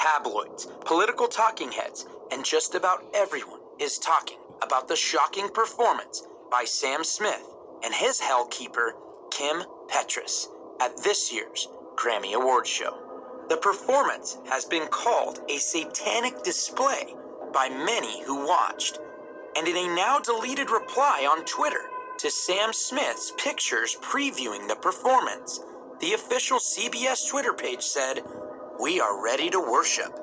Tabloids, political talking heads, and just about everyone is talking about the shocking performance by Sam Smith and his hellkeeper, Kim Petras, at this year's Grammy Awards show. The performance has been called a satanic display by many who watched, and in a now-deleted reply on Twitter to Sam Smith's pictures previewing the performance, the official CBS Twitter page said, "We are ready to worship."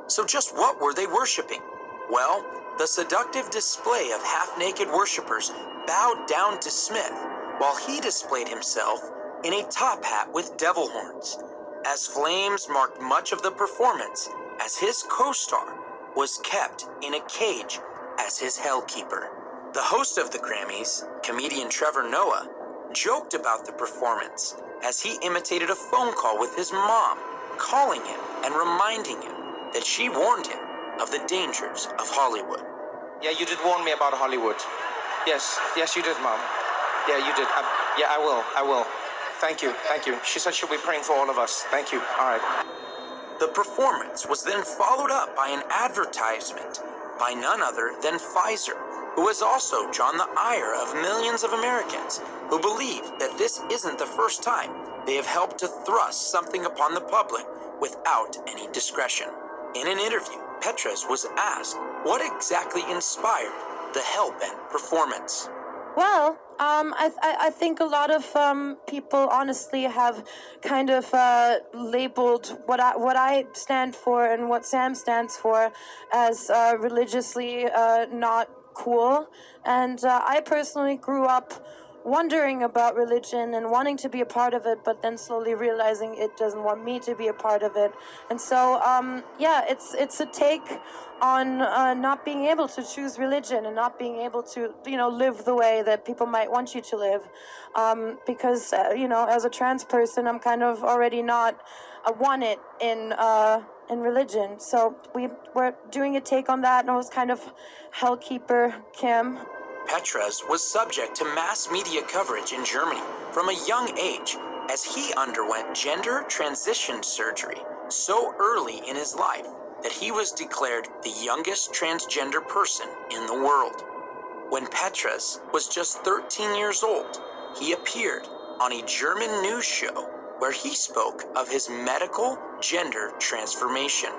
So just what were they worshiping? Well, the seductive display of half-naked worshipers bowed down to Smith while he displayed himself in a top hat with devil horns, as flames marked much of the performance as his co-star was kept in a cage as his hellkeeper. The host of the Grammys, comedian Trevor Noah, joked about the performance as he imitated a phone call with his mom, calling him and reminding him that she warned him of the dangers of Hollywood. Yeah, you did warn me about Hollywood. Yes, you did, Mom. Yeah, you did. I will. Thank you. She said she'll be praying for all of us. Thank you. All right. The performance was then followed up by an advertisement by none other than Pfizer, who has also drawn the ire of millions of Americans who believe that this isn't the first time they have helped to thrust something upon the public without any discretion. In an interview, Petras was asked what exactly inspired the hellbent performance. Well, I think a lot of people honestly have kind of labeled what I stand for and what Sam stands for as religiously not cool. And I personally grew up wondering about religion and wanting to be a part of it, but then slowly realizing it doesn't want me to be a part of it. And so, it's a take on not being able to choose religion and not being able to, live the way that people might want you to live. Because, as a trans person, I'm kind of already not wanted in religion. So we're doing a take on that, and it was kind of hellkeeper Kim. Petras was subject to mass media coverage in Germany from a young age as he underwent gender transition surgery so early in his life that he was declared the youngest transgender person in the world. When Petras was just 13 years old, he appeared on a German news show where he spoke of his medical gender transformation.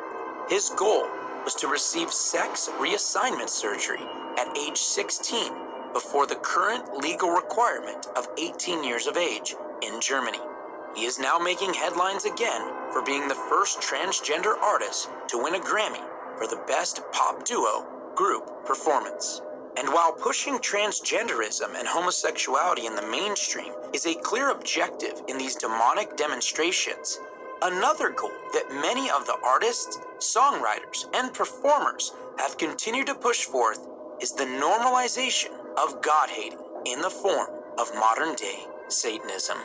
His goal was to receive sex reassignment surgery at age 16 before the current legal requirement of 18 years of age in Germany. He is now making headlines again for being the first transgender artist to win a Grammy for the Best Pop Duo Group Performance. And while pushing transgenderism and homosexuality in the mainstream is a clear objective in these demonic demonstrations, another goal that many of the artists, songwriters, and performers have continued to push forth is the normalization of God-hating in the form of modern-day Satanism.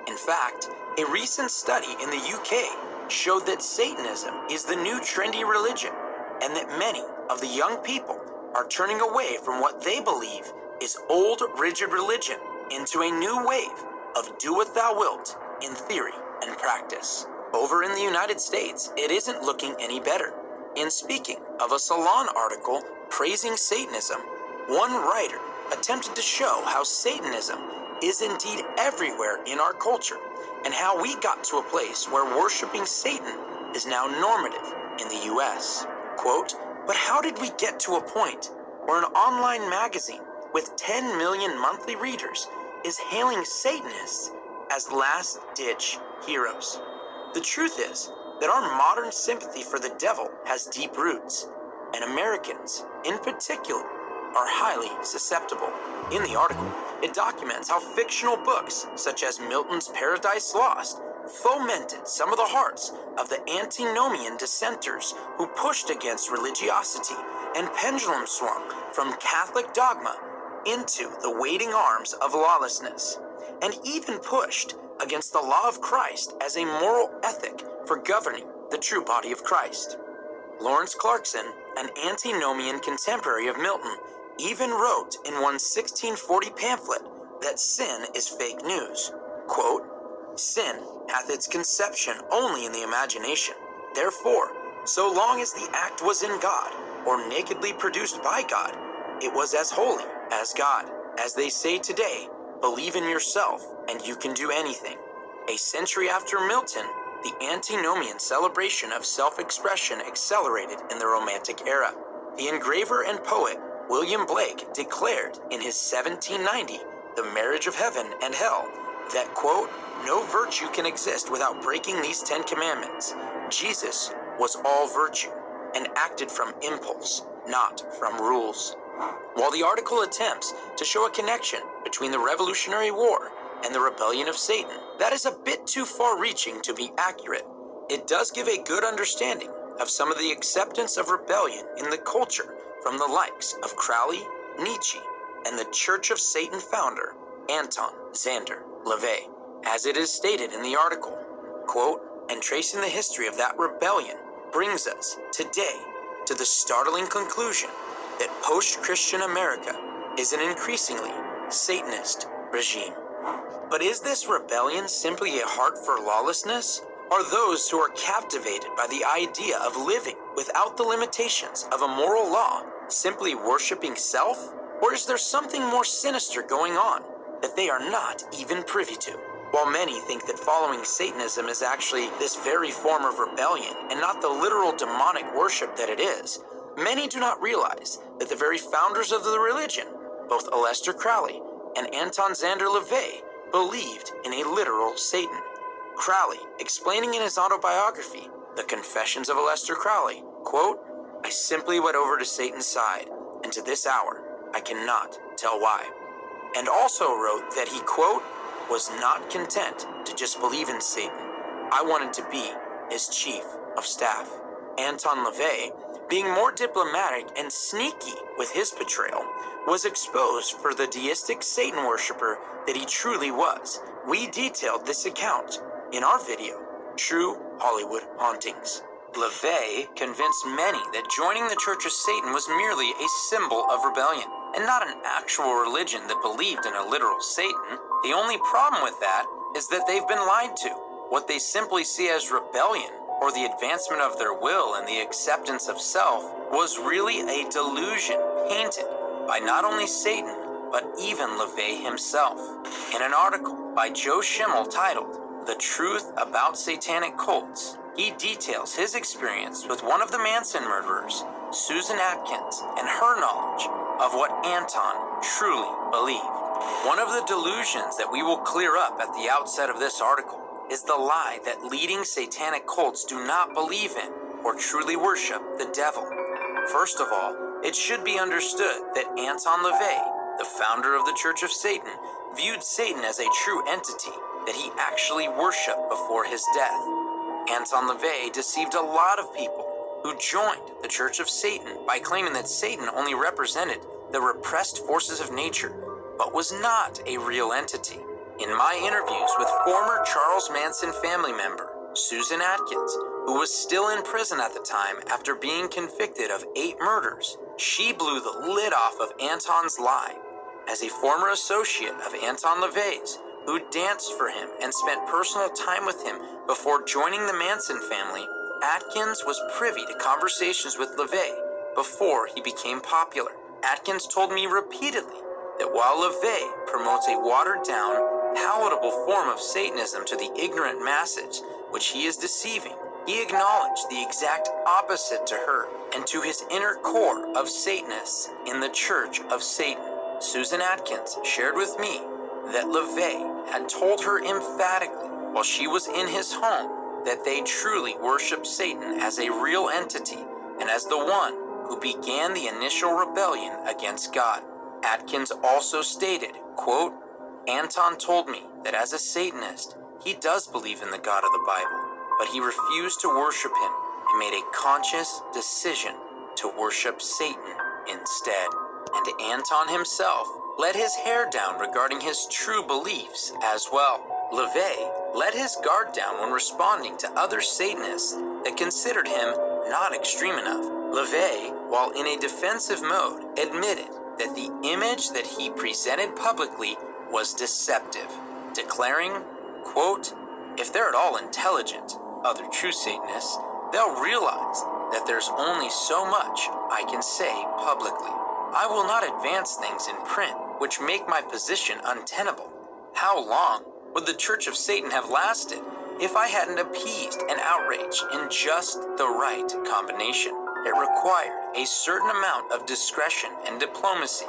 In fact, a recent study in the UK showed that Satanism is the new trendy religion, and that many of the young people are turning away from what they believe is old, rigid religion into a new wave of do what thou wilt in theory and practice. Over in the United States, it isn't looking any better. In speaking of a Salon article praising Satanism, one writer attempted to show how Satanism is indeed everywhere in our culture and how we got to a place where worshiping Satan is now normative in the US. Quote, "But how did we get to a point where an online magazine with 10 million monthly readers is hailing Satanists as last-ditch heroes?" The truth is that our modern sympathy for the devil has deep roots, and Americans, in particular, are highly susceptible. In the article, it documents how fictional books, such as Milton's Paradise Lost, fomented some of the hearts of the antinomian dissenters who pushed against religiosity and pendulum swung from Catholic dogma into the waiting arms of lawlessness, and even pushed against the law of Christ as a moral ethic for governing the true body of Christ. Lawrence Clarkson, an antinomian contemporary of Milton, even wrote in one 1640 pamphlet that sin is fake news. Quote, "Sin hath its conception only in the imagination. Therefore, So long as the act was in God, or nakedly produced by God, it was as holy as God. As they say today, believe in yourself and you can do anything. A century after Milton, the antinomian celebration of self-expression accelerated in the Romantic era. The engraver and poet William Blake declared in his 1790 The Marriage of Heaven and Hell that, quote, no virtue can exist without breaking these 10 commandments. Jesus was all virtue and acted from impulse, not from rules. While the article attempts to show a connection between the Revolutionary War and the rebellion of Satan, that is a bit too far-reaching to be accurate. It does give a good understanding of some of the acceptance of rebellion in the culture from the likes of Crowley, Nietzsche, and the Church of Satan founder, Anton Szandor LaVey. As it is stated in the article, quote, and tracing the history of that rebellion brings us today to the startling conclusion that post-Christian America is an increasingly Satanist regime. But is this rebellion simply a heart for lawlessness? Are those who are captivated by the idea of living without the limitations of a moral law simply worshiping self? Or is there something more sinister going on that they are not even privy to? While many think that following Satanism is actually this very form of rebellion and not the literal demonic worship that it is, many do not realize that the very founders of the religion, both Aleister Crowley and Anton Szandor LaVey, believed in a literal Satan. Crowley, explaining in his autobiography, The Confessions of Aleister Crowley, quote, I simply went over to Satan's side, and to this hour, I cannot tell why. And also wrote that he, quote, was not content to just believe in Satan. I wanted to be his chief of staff. Anton LaVey, being more diplomatic and sneaky with his portrayal, was exposed for the deistic Satan worshiper that he truly was. We detailed this account in our video, True Hollywood Hauntings. LaVey convinced many that joining the Church of Satan was merely a symbol of rebellion, and not an actual religion that believed in a literal Satan. The only problem with that is that they've been lied to. What they simply see as rebellion, or the advancement of their will and the acceptance of self, was really a delusion painted by not only Satan, but even LaVey himself. In an article by Joe Schimmel titled, The Truth About Satanic Cults, he details his experience with one of the Manson murderers, Susan Atkins, and her knowledge of what Anton truly believed. One of the delusions that we will clear up at the outset of this article is the lie that leading satanic cults do not believe in or truly worship the devil. First of all, it should be understood that Anton LaVey, the founder of the Church of Satan, viewed Satan as a true entity that he actually worshipped before his death. Anton LaVey deceived a lot of people who joined the Church of Satan by claiming that Satan only represented the repressed forces of nature, but was not a real entity. In my interviews with former Charles Manson family member Susan Atkins, who was still in prison at the time after being convicted of 8 murders, she blew the lid off of Anton's lie. As a former associate of Anton LaVey's, who danced for him and spent personal time with him before joining the Manson family, Atkins was privy to conversations with LaVey before he became popular. Atkins told me repeatedly that while LaVey promotes a watered-down, palatable form of Satanism to the ignorant masses, which he is deceiving, he acknowledged the exact opposite to her and to his inner core of Satanists in the Church of Satan. Susan Atkins shared with me that LaVey had told her emphatically while she was in his home that they truly worship Satan as a real entity and as the one who began the initial rebellion against God. Atkins also stated, quote, Anton told me that as a Satanist, he does believe in the God of the Bible, but he refused to worship him and made a conscious decision to worship Satan instead. And Anton himself let his hair down regarding his true beliefs as well. LaVey let his guard down when responding to other Satanists that considered him not extreme enough. LaVey, while in a defensive mode, admitted that the image that he presented publicly was deceptive, declaring, quote, if they're at all intelligent, other true Satanists, they'll realize that there's only so much I can say publicly. I will not advance things in print which make my position untenable. How long would the Church of Satan have lasted if I hadn't appeased an outrage in just the right combination? It required a certain amount of discretion and diplomacy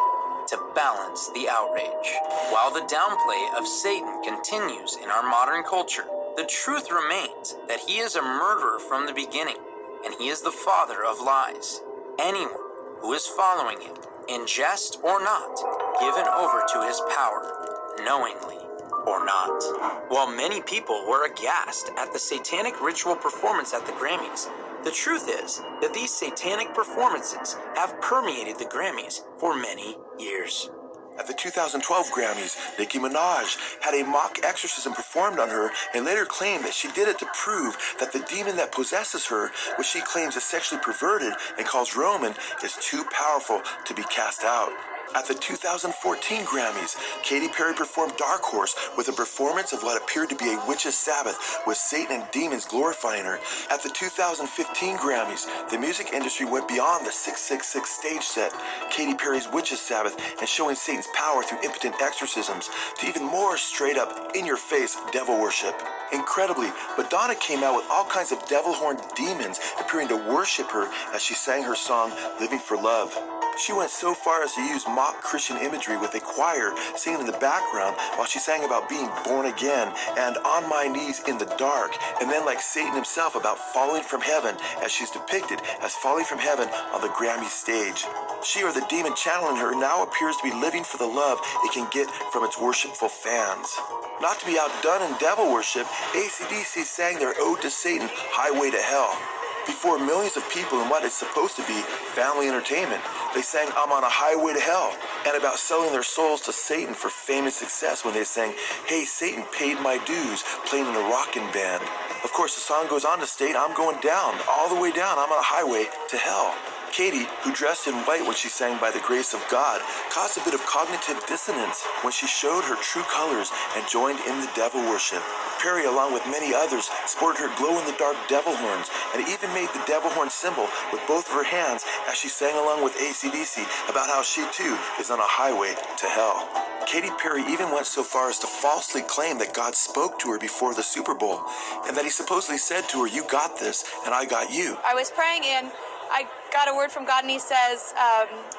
to balance the outrage. While the downplay of Satan continues in our modern culture, the truth remains that he is a murderer from the beginning, and he is the father of lies. Anyone who is following him, in jest or not, given over to his power, knowingly or not. While many people were aghast at the satanic ritual performance at the Grammys, the truth is that these satanic performances have permeated the Grammys for many years. At the 2012 Grammys, Nicki Minaj had a mock exorcism performed on her and later claimed that she did it to prove that the demon that possesses her, which she claims is sexually perverted and calls Roman, is too powerful to be cast out. At the 2014 Grammys, Katy Perry performed Dark Horse with a performance of what appeared to be a witch's Sabbath, with Satan and demons glorifying her. At the 2015 Grammys, the music industry went beyond the 666 stage set, Katy Perry's witch's Sabbath, and showing Satan's power through impotent exorcisms, to even more straight-up, in-your-face devil worship. Incredibly, Madonna came out with all kinds of devil-horned demons appearing to worship her as she sang her song, Living for Love. She went so far as to use mock Christian imagery with a choir singing in the background while she sang about being born again and on my knees in the dark, and then like Satan himself about falling from heaven, as she's depicted as falling from heaven on the Grammy stage. She, or the demon channeling her, now appears to be living for the love it can get from its worshipful fans. Not to be outdone in devil worship, AC/DC sang their ode to Satan, Highway to Hell. Before millions of people in what is supposed to be family entertainment, they sang I'm on a highway to hell, and about selling their souls to Satan for fame and success when they sang Hey Satan paid my dues, playing in a rockin' band. Of course, the song goes on to state I'm going down, all the way down, I'm on a highway to hell. Katy, who dressed in white when she sang By the Grace of God, caused a bit of cognitive dissonance when she showed her true colors and joined in the devil worship. Perry, along with many others, sported her glow-in-the-dark devil horns and even made the devil horn symbol with both of her hands as she sang along with AC/DC about how she too is on a highway to hell. Katy Perry even went so far as to falsely claim that God spoke to her before the Super Bowl and that he supposedly said to her, you got this and I got you. I was praying and I got a word from God and he says,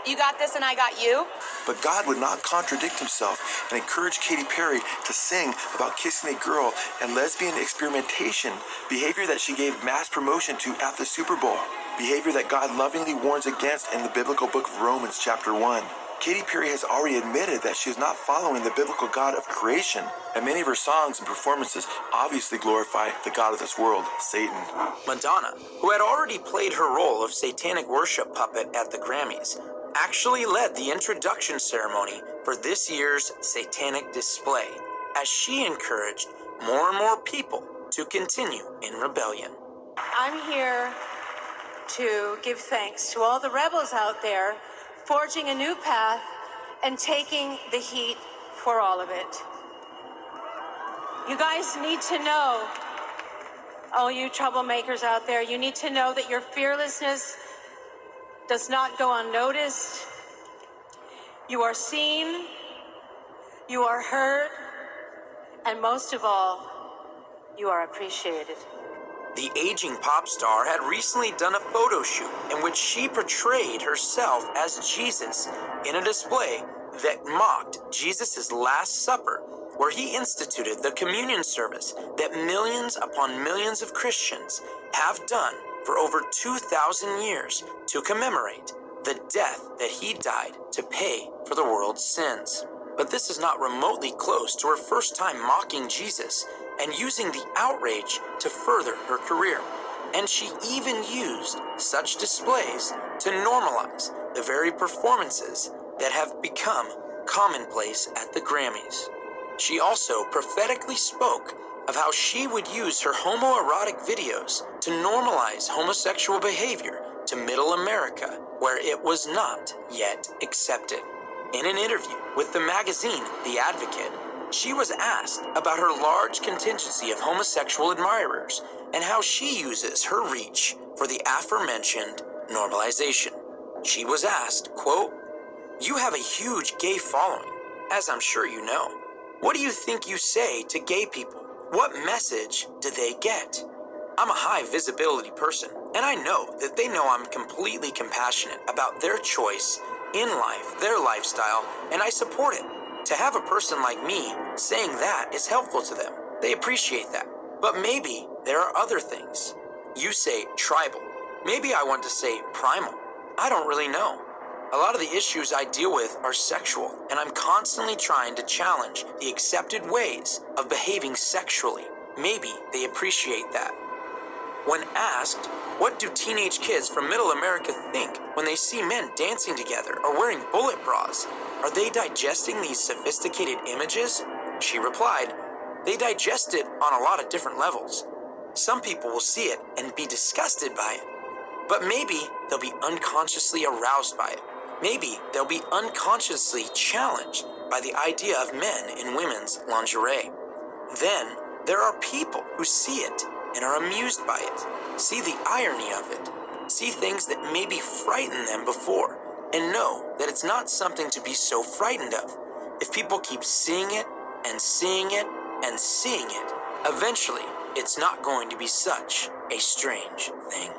you got this and I got you. But God would not contradict himself and encouraged Katy Perry to sing about kissing a girl and lesbian experimentation, behavior that she gave mass promotion to at the Super Bowl, behavior that God lovingly warns against in the biblical book of Romans chapter 1. Katy Perry has already admitted that she is not following the biblical God of creation, and many of her songs and performances obviously glorify the God of this world, Satan. Madonna, who had already played her role of satanic worship puppet at the Grammys, actually led the introduction ceremony for this year's satanic display, as she encouraged more and more people to continue in rebellion. I'm here to give thanks to all the rebels out there forging a new path and taking the heat for all of it. You guys need to know, all you troublemakers out there, you need to know that your fearlessness does not go unnoticed. You are seen, you are heard, and most of all, you are appreciated. The aging pop star had recently done a photo shoot in which she portrayed herself as Jesus in a display that mocked Jesus' Last Supper, where he instituted the communion service that millions upon millions of Christians have done for over 2,000 years to commemorate the death that he died to pay for the world's sins. But this is not remotely close to her first time mocking Jesus and using the outrage to further her career. And she even used such displays to normalize the very performances that have become commonplace at the Grammys. She also prophetically spoke of how she would use her homoerotic videos to normalize homosexual behavior to Middle America, where it was not yet accepted. In an interview with the magazine The Advocate, She was asked about her large contingency of homosexual admirers and how she uses her reach for the aforementioned normalization. She was asked, quote, "You have a huge gay following, as I'm sure you know. What do you think you say to gay people? What message do they get? I'm a high visibility person, and I know that they know I'm completely compassionate about their choice in life, their lifestyle, and I support it. To have a person like me saying that is helpful to them. They appreciate that. But maybe there are other things. You say tribal. Maybe I want to say primal. I don't really know. A lot of the issues I deal with are sexual, and I'm constantly trying to challenge the accepted ways of behaving sexually. Maybe they appreciate that." When asked, what do teenage kids from Middle America think when they see men dancing together or wearing bullet bras? Are they digesting these sophisticated images? She replied, "They digest it on a lot of different levels. Some people will see it and be disgusted by it. But maybe they'll be unconsciously aroused by it. Maybe they'll be unconsciously challenged by the idea of men in women's lingerie. Then there are people who see it and are amused by it, see the irony of it, see things that maybe frightened them before, and know that it's not something to be so frightened of. If people keep seeing it and seeing it and seeing it, eventually it's not going to be such a strange thing."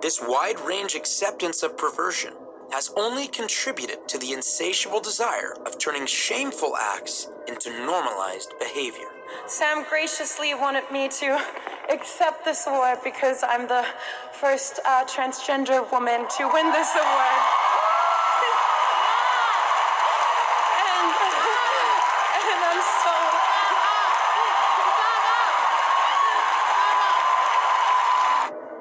This wide-range acceptance of perversion has only contributed to the insatiable desire of turning shameful acts into normalized behavior. Sam graciously wanted me to accept this award because I'm the first transgender woman to win this award. and I'm so...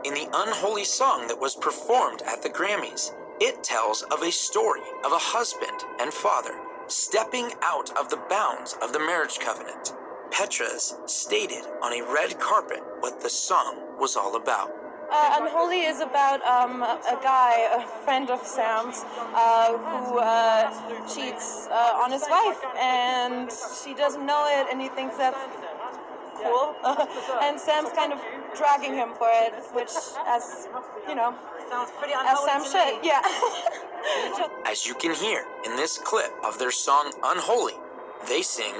In the unholy song that was performed at the Grammys, it tells of a story of a husband and father stepping out of the bounds of the marriage covenant. Petras stated on a red carpet what the song was all about. Unholy is about a guy, a friend of Sam's, who cheats on his wife, and she doesn't know it, and he thinks that's cool. And Sam's kind of dragging him for it, which, as you know, Sounds pretty as Sam should, yeah. As you can hear in this clip of their song Unholy, they sing,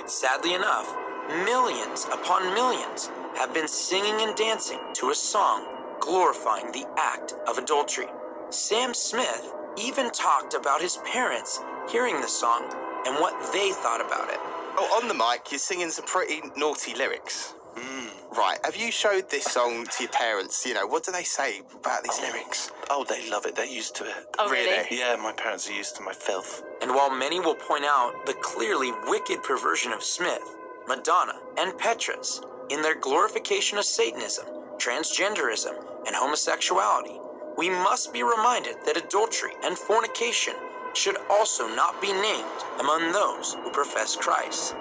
sadly enough, millions upon millions have been singing and dancing to a song glorifying the act of adultery. Sam Smith even talked about his parents hearing the song and what they thought about it. Oh, on the mic, you're singing some pretty naughty lyrics. Right, have you showed this song to your parents? You know, what do they say about these lyrics? Oh, they love it. They're used to it. Oh, really? Yeah, my parents are used to my filth. And while many will point out the clearly wicked perversion of Smith, Madonna, and Petras in their glorification of Satanism, transgenderism, and homosexuality, we must be reminded that adultery and fornication should also not be named among those who profess Christ.